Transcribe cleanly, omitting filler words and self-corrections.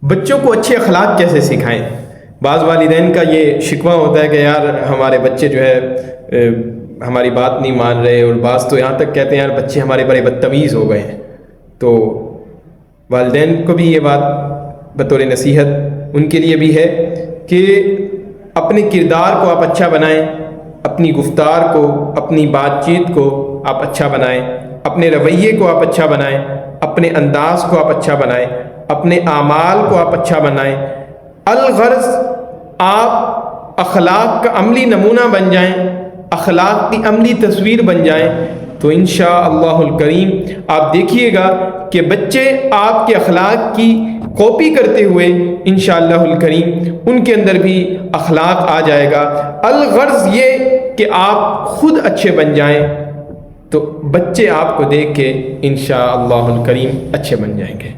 बच्चों को अच्छे अखलाक कैसे सिखाएं। बाज़ वालिदैन का ये शिकवा होता है कि यार हमारे बच्चे जो है हमारी बात नहीं मान रहे, और बाज़ तो यहाँ तक कहते हैं यार बच्चे हमारे बड़े बदतमीज़ हो गए हैं। तो वालिदैन को भी ये बात बतौर नसीहत उनके लिए भी है कि अपने किरदार को आप अच्छा बनाएं, अपनी गुफ्तार को, अपनी बातचीत को आप अच्छा बनाएं, अपने रवैये को आप अच्छा बनाएं, अपने अंदाज़ को आप अच्छा बनाएं, अपने आमाल को आप अच्छा बनाएं। अलगर्ज़ आप अखलाक का अमली नमूना बन जाएं, अखलाक की अमली तस्वीर बन जाएं, तो इंशाअल्लाहुल करीम आप देखिएगा कि बच्चे आपके अखलाक की कॉपी करते हुए इंशाअल्लाहुल करीम उनके अंदर भी अखलाक आ जाएगा। अलगर्ज़ ये कि आप खुद अच्छे बन जाएं, तो बच्चे आपको देख के इंशाअल्लाहुल करीम अच्छे बन जाएंगे।